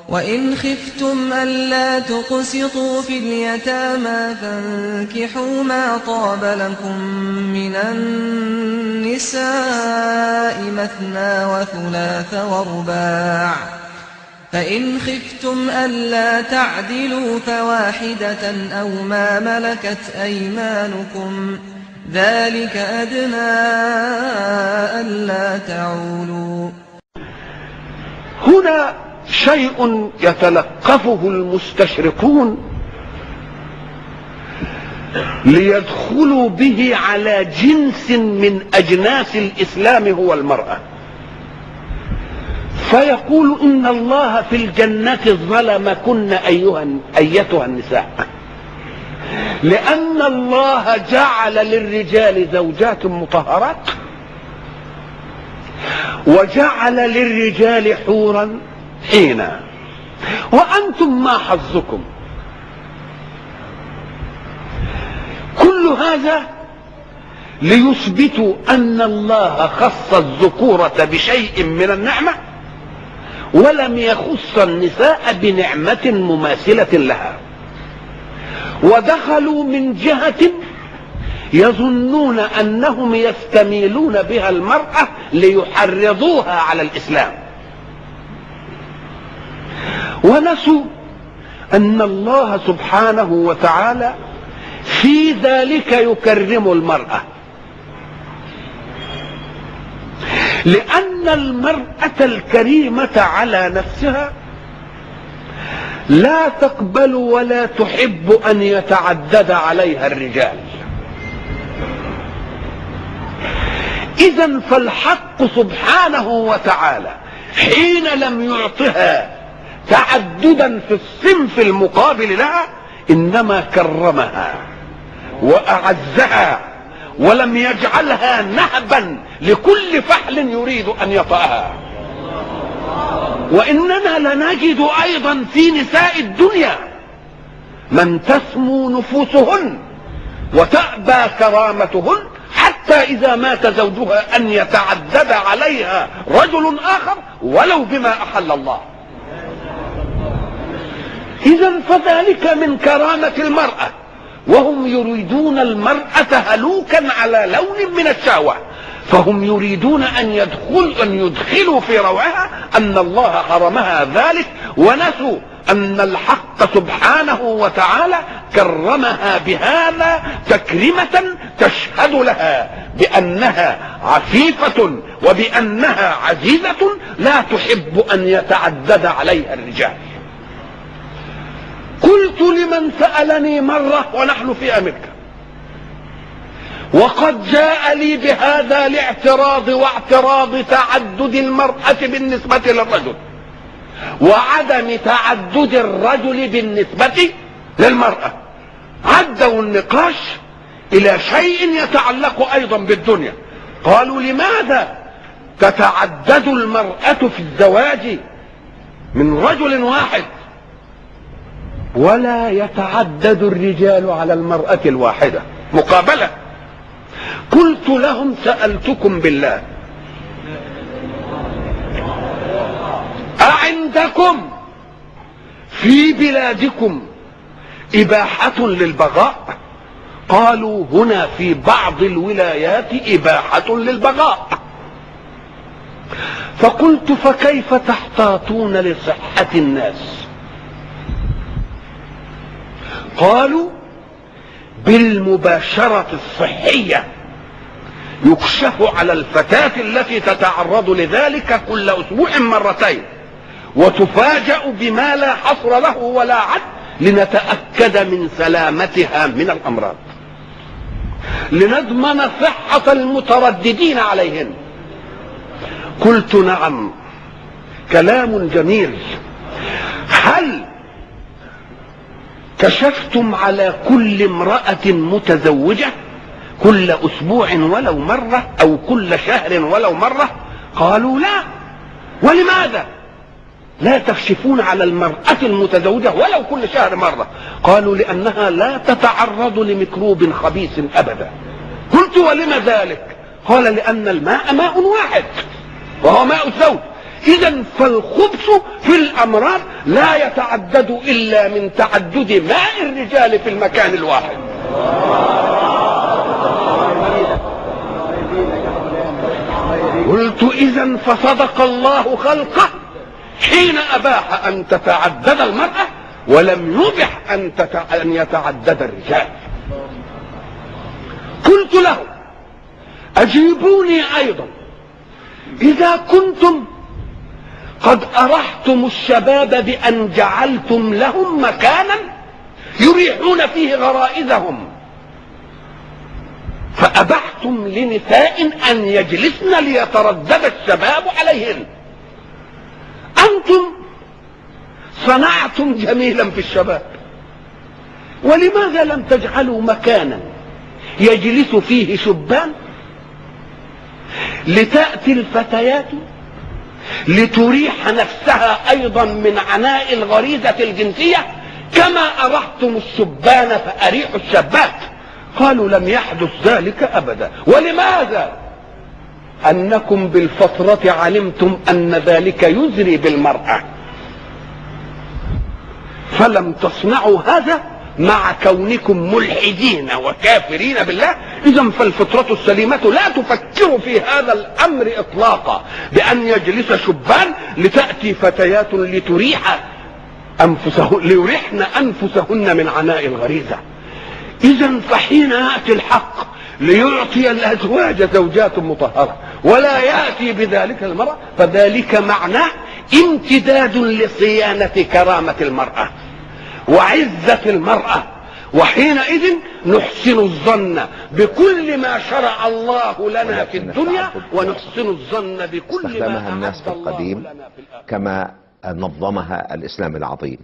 وإن خفتم ألا تقسطوا في اليتامى فانكحوا ما طاب لكم من النساء مثنى وثلاث ورباع، فإن خفتم ألا تعدلوا فواحدة أو ما ملكت أيمانكم ذلك أدنى ألا تعولوا. هنا شيء يتلقفه المستشرقون ليدخلوا به على جنس من أجناس الإسلام هو المرأة، فيقول إن الله في الجنة ظلمكن أيتها النساء، لأن الله جعل للرجال زوجات مطهرات وجعل للرجال حورا حينا، وأنتم ما حظكم؟ كل هذا ليثبتوا أن الله خص الذكورة بشيء من النعمة ولم يخص النساء بنعمة مماثلة لها، ودخلوا من جهة يظنون أنهم يستميلون بها المرأة ليحرضوها على الإسلام، ونسوا أن الله سبحانه وتعالى في ذلك يكرم المرأة، لأن المرأة الكريمة على نفسها لا تقبل ولا تحب أن يتعدد عليها الرجال. إذن فالحق سبحانه وتعالى حين لم يعطها تعددا في الصنف المقابل لها إنما كرمها وأعزها ولم يجعلها نهبا لكل فحل يريد أن يطأها. وإننا لنجد أيضا في نساء الدنيا من تسمو نفوسهن وتأبى كرامتهن حتى إذا مات زوجها أن يتعدد عليها رجل آخر ولو بما أحل الله. إذن فذلك من كرامة المرأة، وهم يريدون المرأة هلوكا على لون من الشهوة، فهم يريدون أن يدخلوا في روعها أن الله حرمها ذلك، ونسوا أن الحق سبحانه وتعالى كرمها بهذا تكريمة تشهد لها بأنها عفيفة وبأنها عزيزة لا تحب أن يتعدد عليها الرجال. قلت لمن سألني مرة ونحن في أمريكا وقد جاء لي بهذا الاعتراض واعتراض تعدد المرأة بالنسبة للرجل وعدم تعدد الرجل بالنسبة للمرأة، عدوا النقاش إلى شيء يتعلق أيضا بالدنيا. قالوا لماذا تتعدد المرأة في الزواج من رجل واحد ولا يتعدد الرجال على المرأة الواحدة مقابلة؟ قلت لهم سألتكم بالله أعندكم في بلادكم إباحة للبغاء؟ قالوا هنا في بعض الولايات إباحة للبغاء. فقلت فكيف تحتاطون لصحة الناس؟ قالوا بالمباشرة الصحية، يكشف على الفتاة التي تتعرض لذلك كل أسبوع مرتين وتفاجأ بما لا حصر له ولا عد لنتأكد من سلامتها من الأمراض، لنضمن صحة المترددين عليهن. قلت نعم، كلام جميل. هل كشفتم على كل امرأة متزوجة كل أسبوع ولو مرة أو كل شهر ولو مرة؟ قالوا لا. ولماذا لا تكشفون على المرأة المتزوجة ولو كل شهر مرة؟ قالوا لأنها لا تتعرض لميكروب خبيث أبدا. قلت ولم ذلك؟ قال لأن الماء ماء واحد وهو ماء الزوج، إذا فالخبث في الأمراض لا يتعدد إلا من تعدد ماء الرجال في المكان الواحد. قلت إذا فصدق الله خلقه حين أباح أن تتعدد المرأة ولم يبح أن يتعدد الرجال. قلت له أجيبوني أيضا، إذا كنتم قد أرحتم الشباب بأن جعلتم لهم مكانا يريحون فيه غرائزهم، فأبحتم لنساء أن يجلسن ليتردد الشباب عليهن، أنتم صنعتم جميلا في الشباب، ولماذا لم تجعلوا مكانا يجلس فيه شبان لتأتي الفتيات لتريح نفسها أيضا من عناء الغريزة الجنسية كما أرحتم الشبان فأريحوا الشابات؟ قالوا لم يحدث ذلك أبدا. ولماذا؟ أنكم بالفطرة علمتم أن ذلك يزري بالمرأة، فلم تصنعوا هذا مع كونكم ملحدين وكافرين بالله. إذا فالفطرة السليمة لا تفكر في هذا الأمر إطلاقا، بأن يجلس شبان لتأتي فتيات ليريحن أنفسهن من عناء الغريزة. إذا فحين يأتي الحق ليعطي الأزواج زوجات مطهرة ولا يأتي بذلك المرأة، فذلك معناه امتداد لصيانة كرامة المرأة وعزة المرأة، وحينئذ نحسن الظن بكل ما شرع الله لنا في الدنيا ونحسن الظن بكل ما استخدمها الناس في القديم كما نظمها الإسلام العظيم.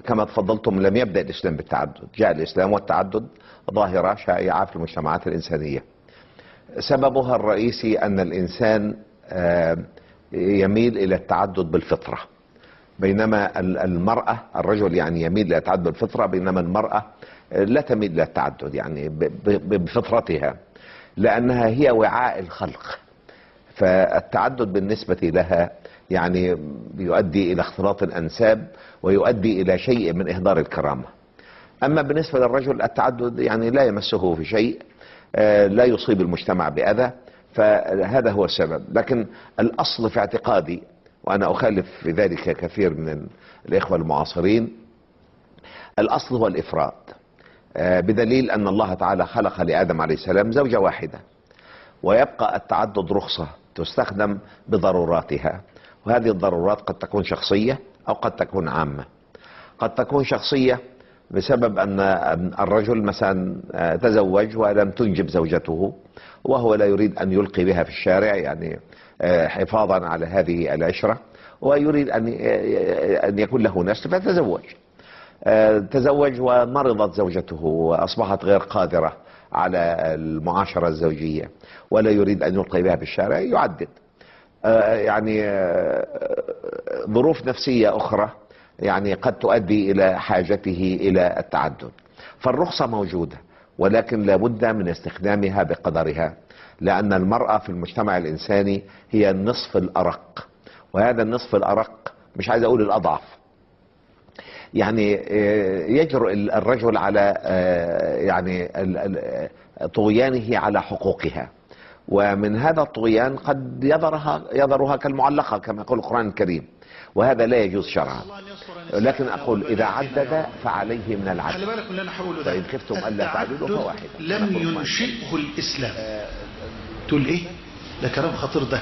كما تفضلتم لم يبدأ الإسلام بالتعدد، جاء الإسلام والتعدد ظاهرة شائعة في المجتمعات الإنسانية. سببها الرئيسي أن الإنسان يميل إلى التعدد بالفطرة، بينما المرأة، الرجل يعني يميل إلى التعدد بالفطرة، بينما المرأة لا تميل إلى التعدد يعني بفطرتها، لأنها هي وعاء الخلق. فالتعدد بالنسبة لها يعني يؤدي إلى اختلاط الأنساب ويؤدي إلى شيء من إهدار الكرامة. أما بالنسبة للرجل التعدد يعني لا يمسه في شيء، لا يصيب المجتمع بأذى، فهذا هو السبب. لكن الأصل في اعتقادي، وأنا أخالف في ذلك كثير من الإخوة المعاصرين، الأصل هو الإفراد، بدليل أن الله تعالى خلق لآدم عليه السلام زوجة واحدة، ويبقى التعدد رخصة تستخدم بضروراتها، وهذه الضرورات قد تكون شخصية أو قد تكون عامة. قد تكون شخصية بسبب أن الرجل مثلا تزوج ولم تنجب زوجته، وهو لا يريد أن يلقي بها في الشارع يعني حفاظا على هذه العشرة، ويريد أن يكون له نسل فتزوج. تزوج ومرضت زوجته وأصبحت غير قادرة على المعاشرة الزوجية ولا يريد أن يلقي بها في الشارع، يعدد. يعني ظروف نفسية أخرى يعني قد تؤدي إلى حاجته إلى التعدد. فالرخصة موجودة، ولكن لابد من استخدامها بقدرها، لأن المرأة في المجتمع الإنساني هي النصف الأرق، وهذا النصف الأرق مش عايز أقول الأضعف، يعني يجرؤ الرجل على يعني طغيانه على حقوقها، ومن هذا الطغيان قد يضرها كالمعلقة كما يقول القرآن الكريم، وهذا لا يجوز شرعا. لكن أقول إذا عدد فعليه من العدل، خلي بالك من اللي أنا هقوله ده. فإن خفتم ألا تعدلوا فواحدة. لم ينشئه الإسلام. تقول إيه؟ ده كلام خطير ده.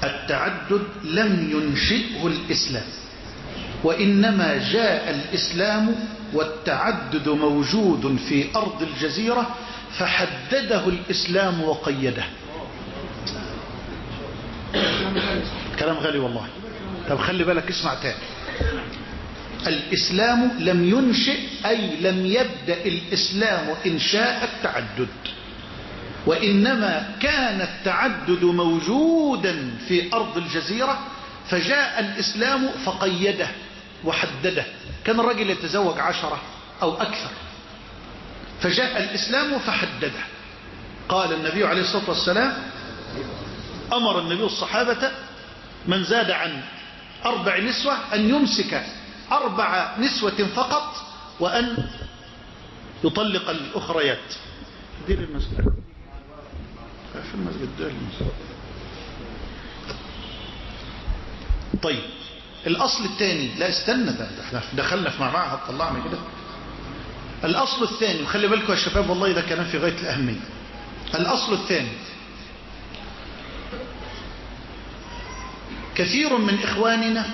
التعدد لم ينشئه الإسلام، وإنما جاء الإسلام والتعدد موجود في أرض الجزيرة فحدده الإسلام وقيده. كلام غالي والله. طب خلي بالك، اسمع تاني. الإسلام لم ينشئ، أي لم يبدأ الإسلام إنشاء التعدد، وإنما كان التعدد موجودا في أرض الجزيرة فجاء الإسلام فقيده وحدده. كان الرجل يتزوج 10 أو أكثر، فجاء الإسلام فحدده. قال النبي عليه الصلاة والسلام، أمر النبي الصحابة من زاد عن 4 نسوة أن يمسك 4 نسوة فقط وأن يطلق الأخريات. دير المسجد في المسجد دير المسجد. طيب الأصل الثاني، لا استنى، ده احنا دخلنا في معرعة طلعنا كده. الأصل الثاني، وخلي بالكم يا شباب والله ده كلام في غاية الأهمية. الأصل الثاني، كثير من إخواننا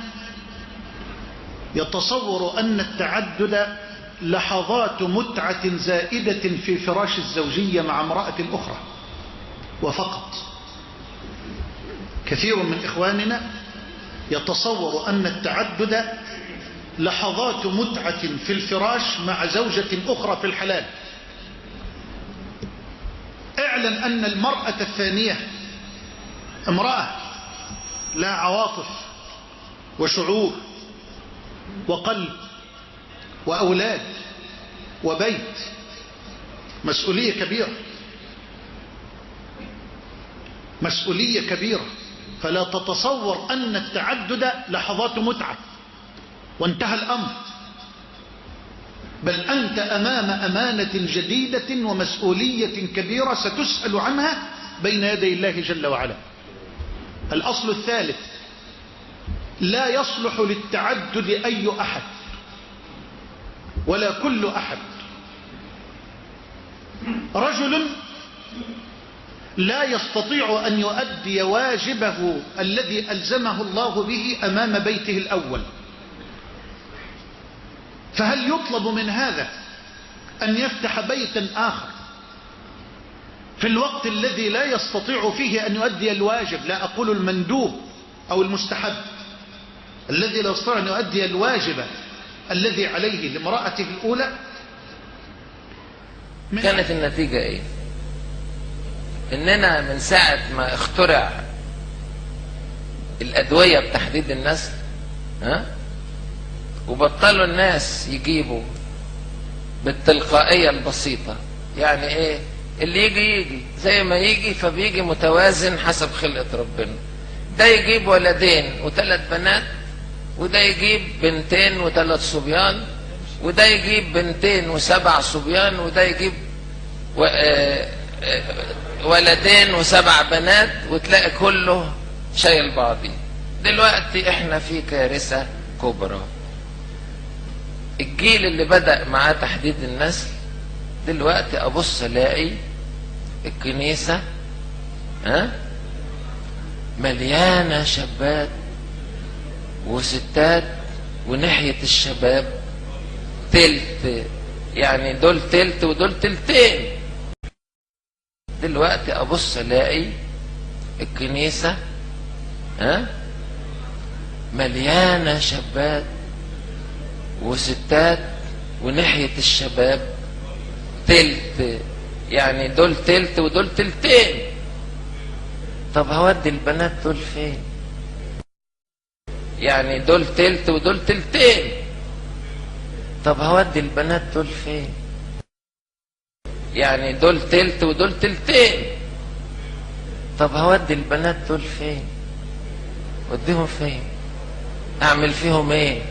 يتصور أن التعدد لحظات متعة زائدة في فراش الزوجية مع امرأة أخرى وفقط. كثير من إخواننا يتصور أن التعدد لحظات متعة في الفراش مع زوجة أخرى في الحلال. اعلم أن المرأة الثانية امرأة لا عواطف وشعور وقلب وأولاد وبيت، مسؤولية كبيرة، مسؤولية كبيرة. فلا تتصور أن التعدد لحظات متعة وانتهى الأمر، بل أنت أمام أمانة جديدة ومسؤولية كبيرة ستسأل عنها بين يدي الله جل وعلا. الأصل الثالث، لا يصلح للتعدد أي أحد ولا كل أحد. رجل لا يستطيع أن يؤدي واجبه الذي ألزمه الله به أمام بيته الأول، فهل يطلب من هذا أن يفتح بيتا آخر في الوقت الذي لا يستطيع فيه أن يؤدي الواجب؟ لا أقول المندوب أو المستحب، الذي لا يستطيع أن يؤدي الواجب الذي عليه لامرأته الأولى. كانت النتيجة إيه؟ إننا من ساعة ما اخترع الأدوية بتحديد النسل، وبطلوا الناس يجيبوا بالتلقائية البسيطة. يعني إيه؟ اللي يجي زي ما يجي، فبيجي متوازن حسب خلقة ربنا. ده يجيب 2 و3 بنات، وده يجيب 2 و3 صبيان، وده يجيب 2 و7 صبيان، وده يجيب 2 و7 بنات، وتلاقي كله شايل بعضي. دلوقتي احنا في كارثة كبرى. الجيل اللي بدأ معاه تحديد النسل دلوقتي ابص الاقي الكنيسة مليانة شابات وستات، وناحية الشباب تلت، يعني دول تلت ودول تلتين. دلوقتي ابص الاقي الكنيسة مليانة شابات وستات، وناحية الشباب تلت، يعني دول تلت ودول تلتين. طب هودي البنات دول فين؟ يعني دول تلت ودول تلتين. طب هودي البنات دول فين؟ يعني دول تلت ودول تلتين. طب هودي البنات دول فين؟ وديهم فين؟ اعمل فيهم ايه؟